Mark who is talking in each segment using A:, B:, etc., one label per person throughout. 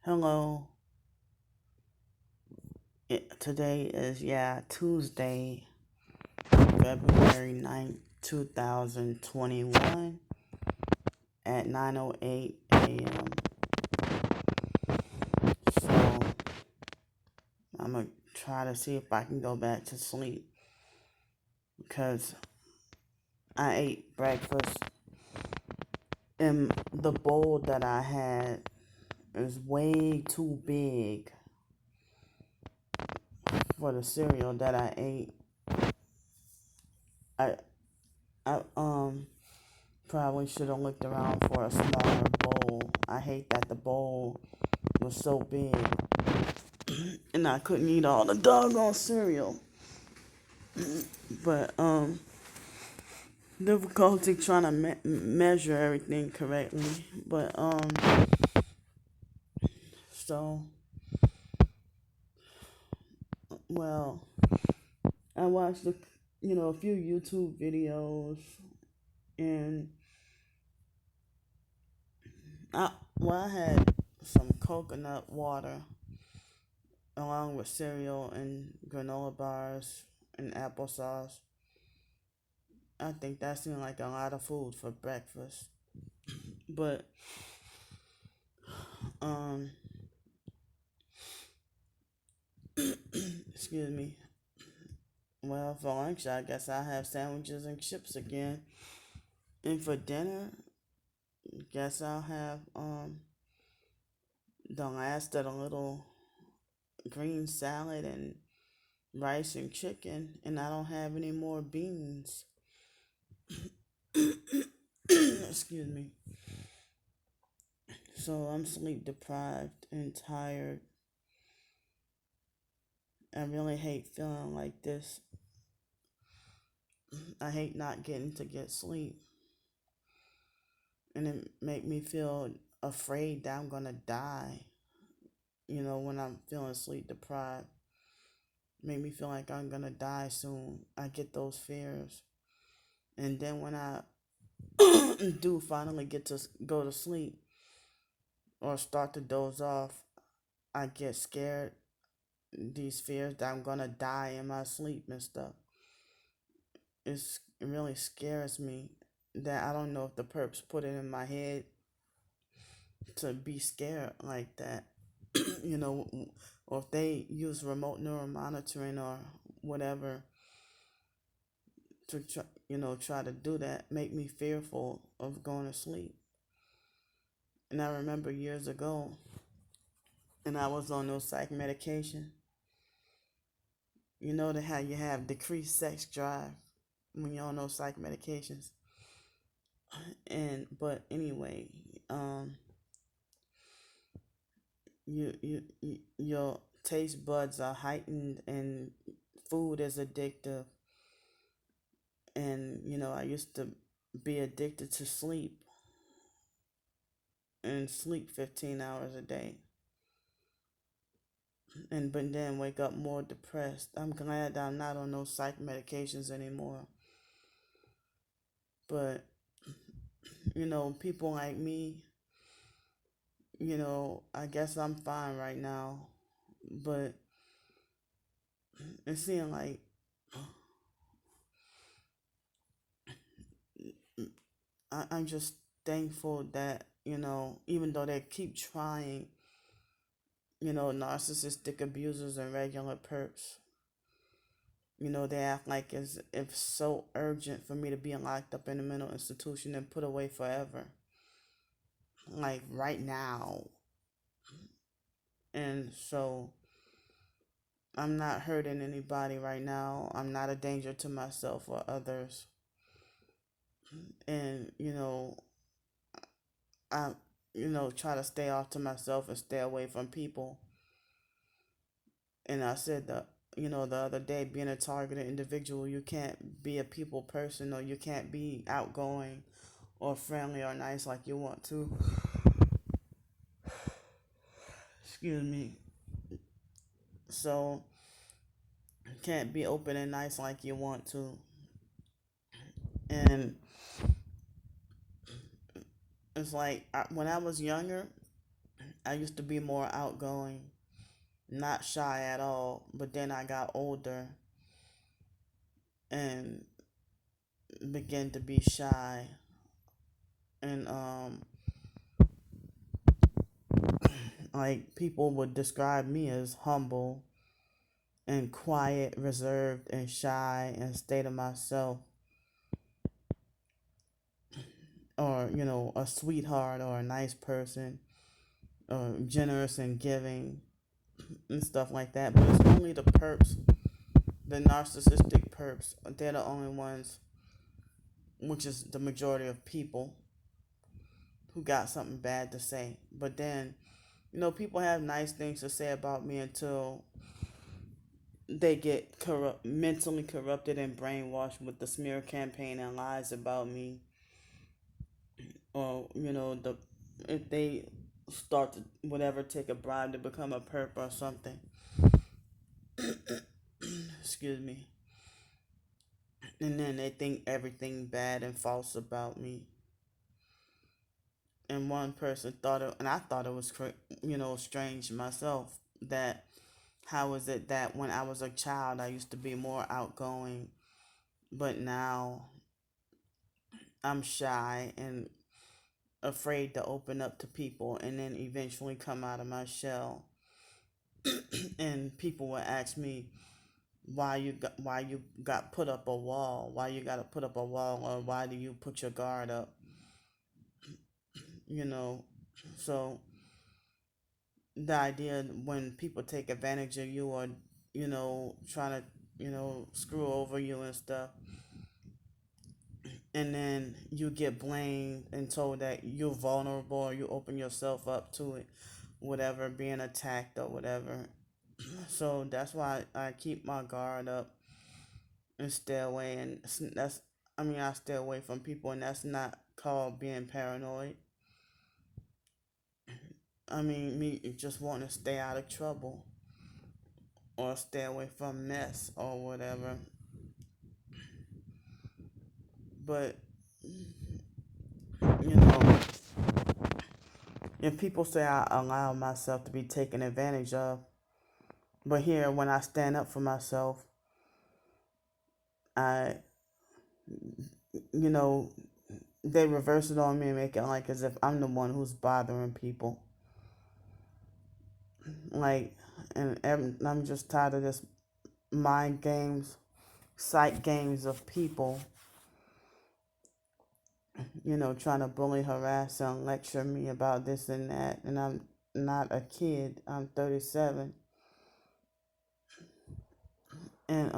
A: Hello. Today is Tuesday, February 9th, 2021 at 9:08 a.m. So I'm gonna try to see if I can go back to sleep because I ate breakfast and the bowl that I had is way too big for the cereal that I ate. I I probably should have looked around for a smaller bowl. I hate that the bowl was so big and I couldn't eat all the doggone cereal. But difficulty trying to measure everything correctly. But so well, I watched a few YouTube videos and I had some coconut water along with cereal and granola bars and applesauce. I think that seemed like a lot of food for breakfast. But um excuse me. Well, for lunch I guess I have sandwiches and chips again. And for dinner, guess I'll have the last of the little green salad and rice and chicken, and I don't have any more beans. Excuse me. So I'm sleep deprived and tired. I really hate feeling like this. I hate not getting to get sleep. And it make me feel afraid that I'm gonna die. When I'm feeling sleep deprived. Make me feel like I'm gonna die soon. I get those fears. And then when I do finally get to go to sleep or start to doze off, I get scared. These fears that I'm gonna die in my sleep and stuff. It really scares me that I don't know if the perps put it in my head to be scared like that. you know, or if they use remote neural monitoring or whatever to try to do that, make me fearful of going to sleep. And I remember years ago, and I was on those psych medication. You know how you have decreased sex drive when you're on those psych medications. And but anyway, um, your taste buds are heightened, and food is addictive. And I used to be addicted to sleep and sleep 15 hours a day. And but then wake up more depressed. I'm glad that I'm not on those psych medications anymore. But people like me, I guess I'm fine right now. But it seems like I'm just thankful that even though they keep trying, narcissistic abusers and regular perps, they act like as if it's so urgent for me to be locked up in a mental institution and put away forever. Like right now. And so I'm not hurting anybody right now. I'm not a danger to myself or others. And, I, try to stay off to myself and stay away from people. And I said that, the other day, being a targeted individual, you can't be a people person, or you can't be outgoing or friendly or nice like you want to. Excuse me. So, you can't be open and nice like you want to. And it's like when I was younger, I used to be more outgoing, not shy at all, but then I got older and began to be shy. And like people would describe me as humble and quiet, reserved and shy and stay to myself, or a sweetheart or a nice person, or generous and giving and stuff like that. But it's only the perps, the narcissistic perps. They're the only ones, which is the majority of people, who got something bad to say. But then, people have nice things to say about me until they get mentally corrupted and brainwashed with the smear campaign and lies about me, or if they start to whatever take a bribe to become a perp or something. Excuse me. And then they think everything bad and false about me. And one person thought it, and I thought it was strange myself, that how is it that when I was a child I used to be more outgoing, but now I'm shy and afraid to open up to people, and then eventually come out of my shell. And people will ask me why you got put up a wall, why you got to put up a wall, or why do you put your guard up, you know. So the idea when people take advantage of you, or trying to screw over you and stuff, and then you get blamed and told that you're vulnerable, or you open yourself up to it, whatever, being attacked or whatever. So that's why I keep my guard up and stay away. And that's, I mean, I stay away from people, and that's not called being paranoid. I mean, me just wanting to stay out of trouble or stay away from mess or whatever. But, you know, if people say I allow myself to be taken advantage of, but here, when I stand up for myself, I, you know, they reverse it on me and make it like as if I'm the one who's bothering people. Like, and I'm just tired of this mind games, psych games of people, trying to bully, harass, and lecture me about this and that. And I'm not a kid. I'm 37. And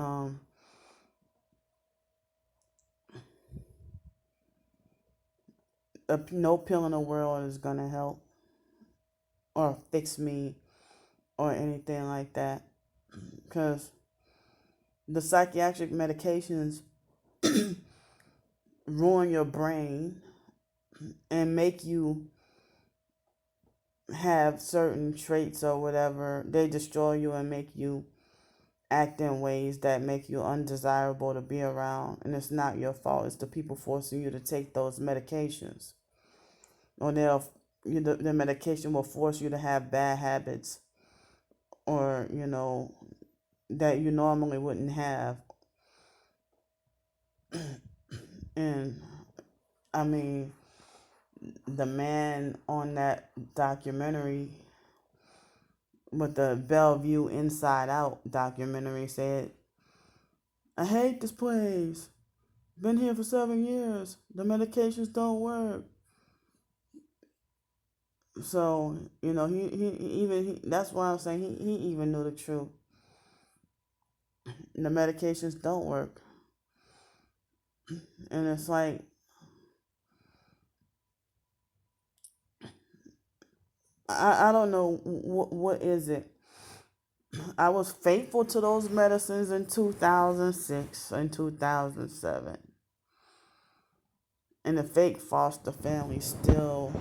A: no pill in the world is gonna help or fix me or anything like that, because the psychiatric medications ruin your brain and make you have certain traits or whatever. They destroy you and make you act in ways that make you undesirable to be around. And it's not your fault. It's the people forcing you to take those medications. Or the medication will force you to have bad habits, or, that you normally wouldn't have. And I mean, the man on that documentary with the Bellevue Inside Out documentary said, I hate this place. Been here for 7 years. The medications don't work. So, that's why I'm saying he even knew the truth. The medications don't work. And it's like, I don't know what is it. I was faithful to those medicines in 2006 and 2007. And the fake foster family still,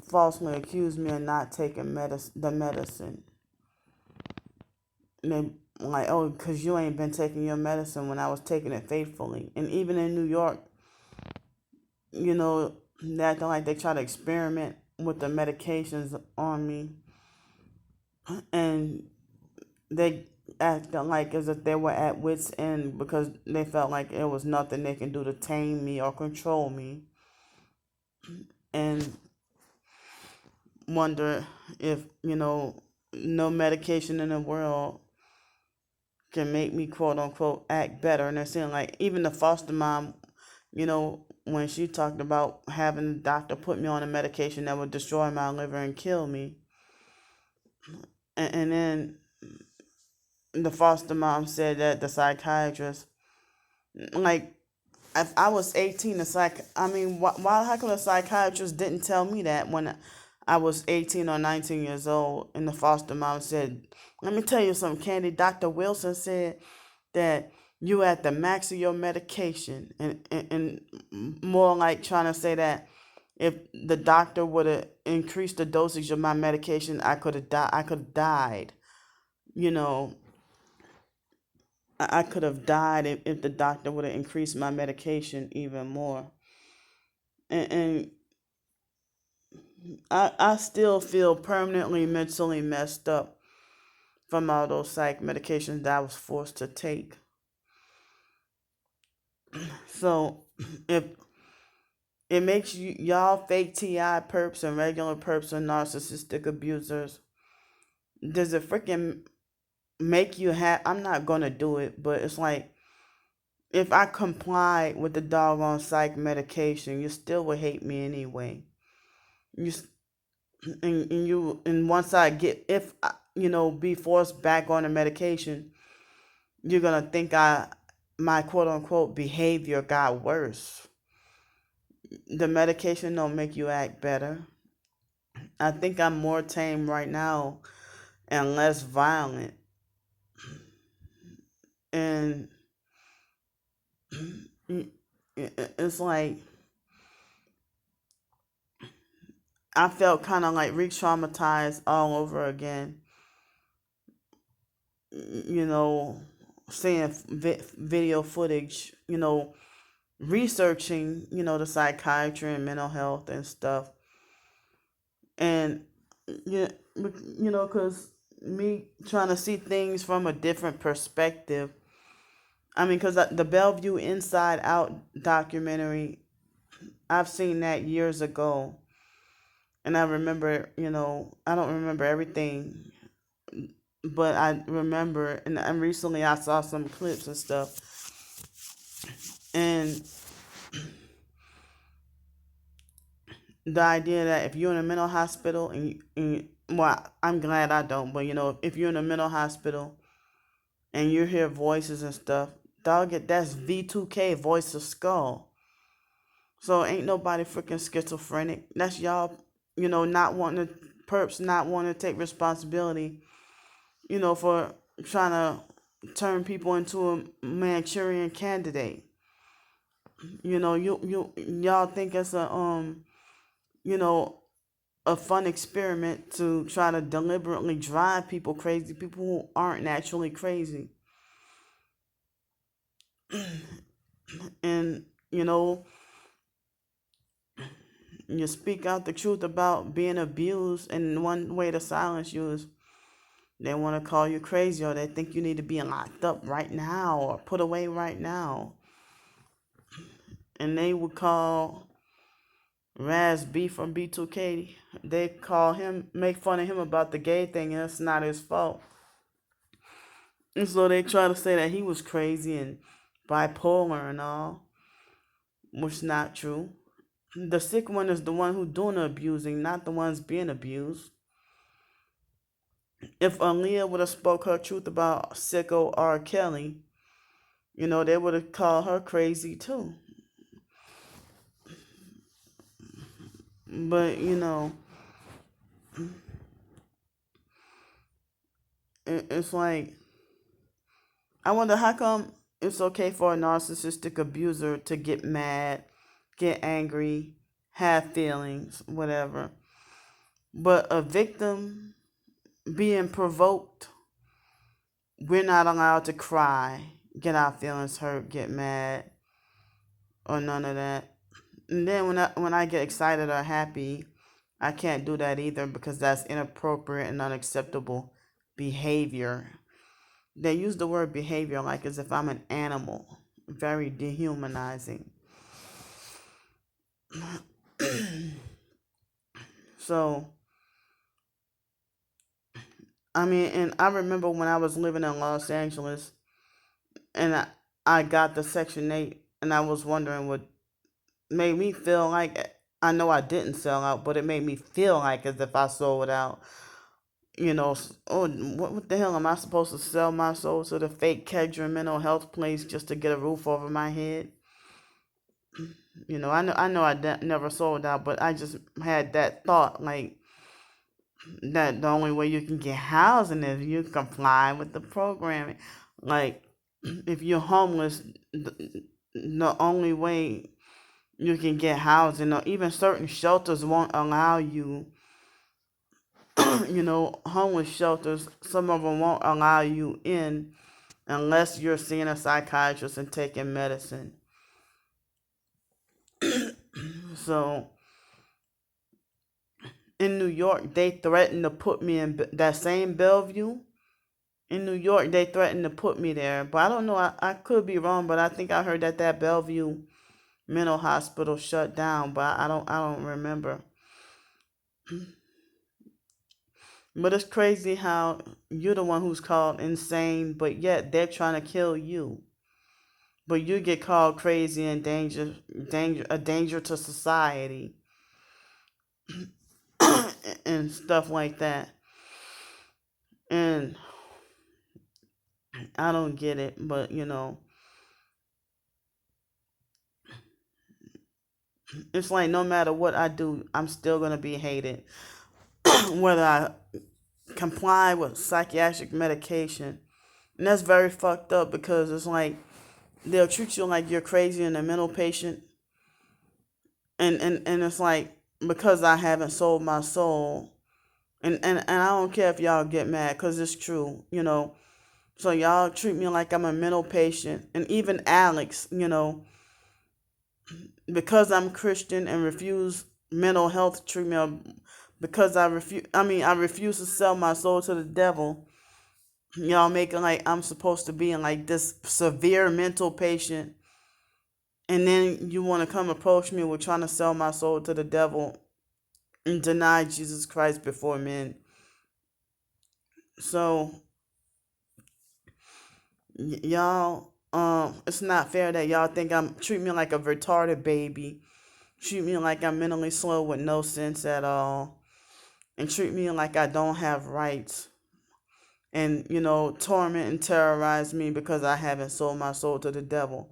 A: falsely accused me of not taking the medicine. And they like, oh, because you ain't been taking your medicine, when I was taking it faithfully. And even in New York, They acting like they try to experiment with the medications on me, and they acted like as if they were at wit's end because they felt like it was nothing they can do to tame me or control me, and wonder if no medication in the world can make me quote unquote act better. And they're saying like even the foster mom, when she talked about having the doctor put me on a medication that would destroy my liver and kill me, and then the foster mom said that the psychiatrist, like, if I was 18, why how come the psychiatrist didn't tell me that when I was 18 or 19 years old? And the foster mom said, let me tell you something, Candy. Dr. Wilson said that you at the max of your medication. And more like trying to say that if the doctor would have increased the dosage of my medication, I could have died. I could have died. You know, I could have died if the doctor would have increased my medication even more. And I still feel permanently mentally messed up from all those psych medications that I was forced to take. So if it makes y'all fake TI perps and regular perps and narcissistic abusers, does it freaking make you happy? I'm not gonna do it, but it's like if I comply with the doggone psych medication, you still would hate me anyway. You and once I get if I, be forced back on the medication, you're gonna think my quote unquote behavior got worse. The medication don't make you act better. I think I'm more tame right now and less violent. And it's like I felt kind of like re-traumatized all over again. You know, seeing video footage. Researching. The psychiatry and mental health and stuff. And yeah, because me trying to see things from a different perspective. I mean, because the Bellevue Inside Out documentary, I've seen that years ago. And I remember, I don't remember everything, but I remember, and recently I saw some clips and stuff. And the idea that if you're in a mental hospital well, I'm glad I don't, but if you're in a mental hospital and you hear voices and stuff, that's V2K, voice of skull. So ain't nobody freaking schizophrenic. That's y'all, not wanting to, perps not wanting to take responsibility, for trying to turn people into a Manchurian candidate. Y'all think it's you know, a fun experiment to try to deliberately drive people crazy, people who aren't naturally crazy. And, you speak out the truth about being abused, and one way to silence you is they want to call you crazy, or they think you need to be locked up right now or put away right now. And they would call Raz B from B2K, they call him, make fun of him about the gay thing, and it's not his fault. And so they try to say that he was crazy and bipolar and all, which is not true. The sick one is the one who's doing the abusing, not the ones being abused. If Aaliyah would have spoke her truth about sicko R. Kelly, they would have called her crazy too. But, it's like, I wonder how come it's okay for a narcissistic abuser to get mad, get angry, have feelings, whatever. But a victim being provoked, we're not allowed to cry, get our feelings hurt, get mad, or none of that. And then when I get excited or happy, I can't do that either because that's inappropriate and unacceptable behavior. They use the word behavior like as if I'm an animal. Very dehumanizing. So, I mean, and I remember when I was living in Los Angeles and I got the Section 8 and I was wondering what made me feel like, I know I didn't sell out, but it made me feel like as if I sold out. Oh, what the hell am I supposed to sell my soul to the fake Kedra mental health place just to get a roof over my head? I know I never sold out, but I just had that thought like that the only way you can get housing is you comply with the programming. Like if you're homeless, the only way you can get housing, or even certain shelters won't allow you. Homeless shelters, some of them won't allow you in unless you're seeing a psychiatrist and taking medicine. So in New York, they threatened to put me in that same Bellevue. In New York, they threatened to put me there, but I don't know. I could be wrong, but I think I heard that Bellevue mental hospital shut down, but I don't remember. But it's crazy how you're the one who's called insane, but yet they're trying to kill you. But you get called crazy and a danger to society, and stuff like that. And I don't get it, but it's like no matter what I do, I'm still gonna be hated, whether I comply with psychiatric medication. And that's very fucked up because it's like they'll treat you like you're crazy and a mental patient, and it's like because I haven't sold my soul, and I don't care if y'all get mad because it's true. So y'all treat me like I'm a mental patient, and even Alex, because I'm Christian and refuse mental health treatment, because I refuse to sell my soul to the devil. Y'all making like I'm supposed to be in like this severe mental patient, and then you want to come approach me with trying to sell my soul to the devil and deny Jesus Christ before men. So y'all, it's not fair that y'all think I'm treat me like a retarded baby, treat me like I'm mentally slow with no sense at all, and treat me like I don't have rights, and torment and terrorize me because I haven't sold my soul to the devil.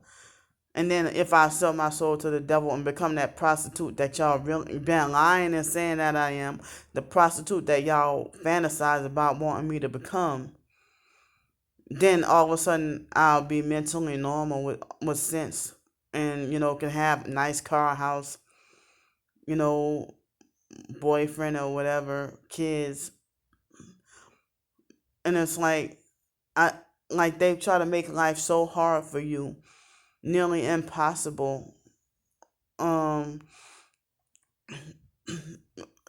A: And then if I sell my soul to the devil and become that prostitute that y'all really been lying and saying that I am, the prostitute that y'all fantasize about wanting me to become, then all of a sudden I'll be mentally normal with sense, and can have nice car, house, you know, boyfriend or whatever, kids. And it's like I like they try to make life so hard for you, nearly impossible. Um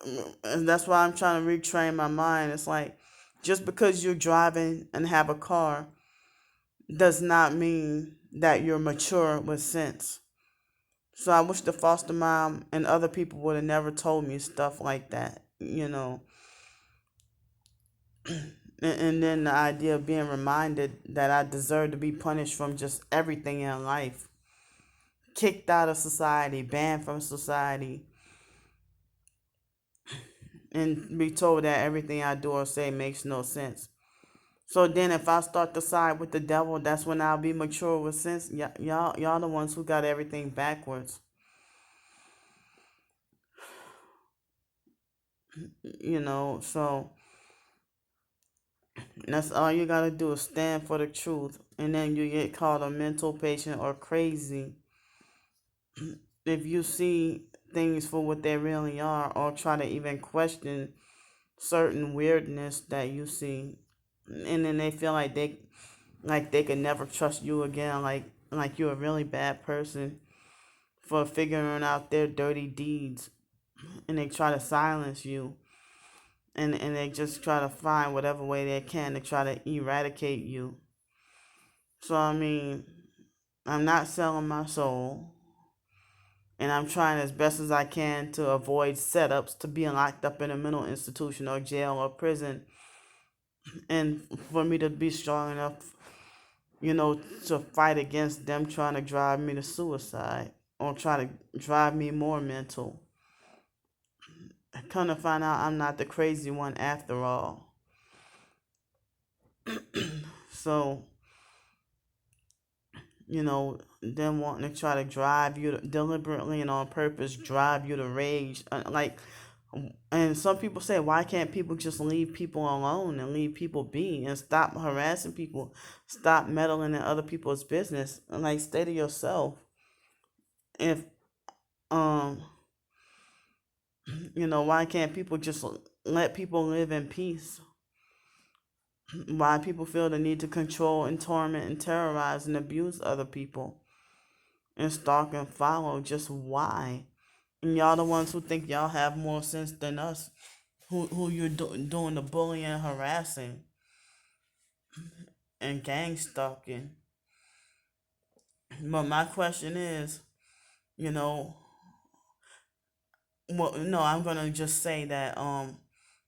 A: and that's why I'm trying to retrain my mind. It's like just because you're driving and have a car does not mean that you're mature with sense. So I wish the foster mom and other people would have never told me stuff like that. And then the idea of being reminded that I deserve to be punished from just everything in life, kicked out of society, banned from society, and be told that everything I do or say makes no sense. So then, if I start to side with the devil, that's when I'll be mature with sense. Y'all the ones who got everything backwards. So that's all you gotta do is stand for the truth, and then you get called a mental patient or crazy if you see things for what they really are, or try to even question certain weirdness that you see, and then they feel like they can never trust you again, like you're a really bad person for figuring out their dirty deeds, and they try to silence you, and they just try to find whatever way they can to try to eradicate you. So I mean, I'm not selling my soul, and I'm trying as best as I can to avoid setups to being locked up in a mental institution or jail or prison, and for me to be strong enough, to fight against them trying to drive me to suicide or try to drive me more mental. Come to find out, I'm not the crazy one after all. So, them wanting to try to drive you deliberately and on purpose, drive you to rage. And some people say, why can't people just leave people alone and leave people be and stop harassing people, stop meddling in other people's business? And like, stay to yourself. If why can't people just let people live in peace? Why people feel the need to control and torment and terrorize and abuse other people and stalk and follow? Just why? And y'all the ones who think y'all have more sense than us, who you're doing the bullying and harassing and gang stalking. But my question is, you know, well, no, I'm gonna just say that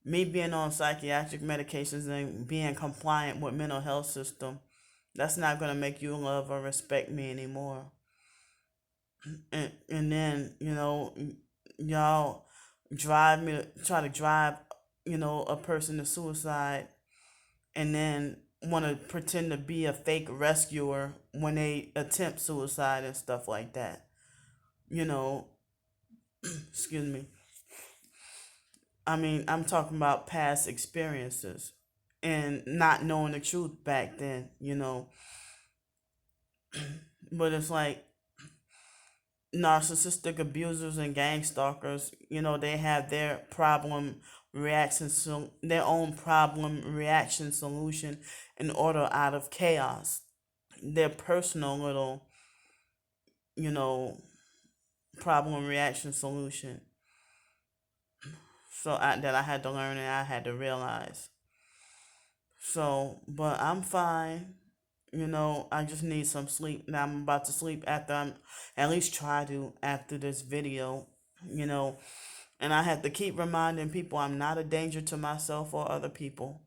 A: me being on psychiatric medications and being compliant with mental health system, that's not gonna make you love or respect me anymore. And then y'all try to drive a person to suicide, and then want to pretend to be a fake rescuer when they attempt suicide and stuff like that. You know, excuse me. I mean, I'm talking about past experiences and not knowing the truth back then. But it's like narcissistic abusers and gang stalkers, they have their own problem reaction solution in order out of chaos. Their personal little, you know, problem reaction solution. That I had to learn and I had to realize. So, but I'm fine. I just need some sleep. Now I'm about to sleep after I'm at least try to after this video, you know. And I have to keep reminding people I'm not a danger to myself or other people.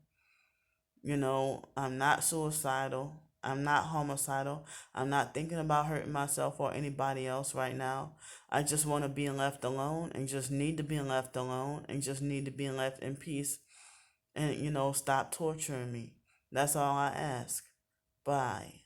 A: I'm not suicidal. I'm not homicidal. I'm not thinking about hurting myself or anybody else right now. I just want to be left alone and just need to be left alone and just need to be left in peace and, stop torturing me. That's all I ask. Bye.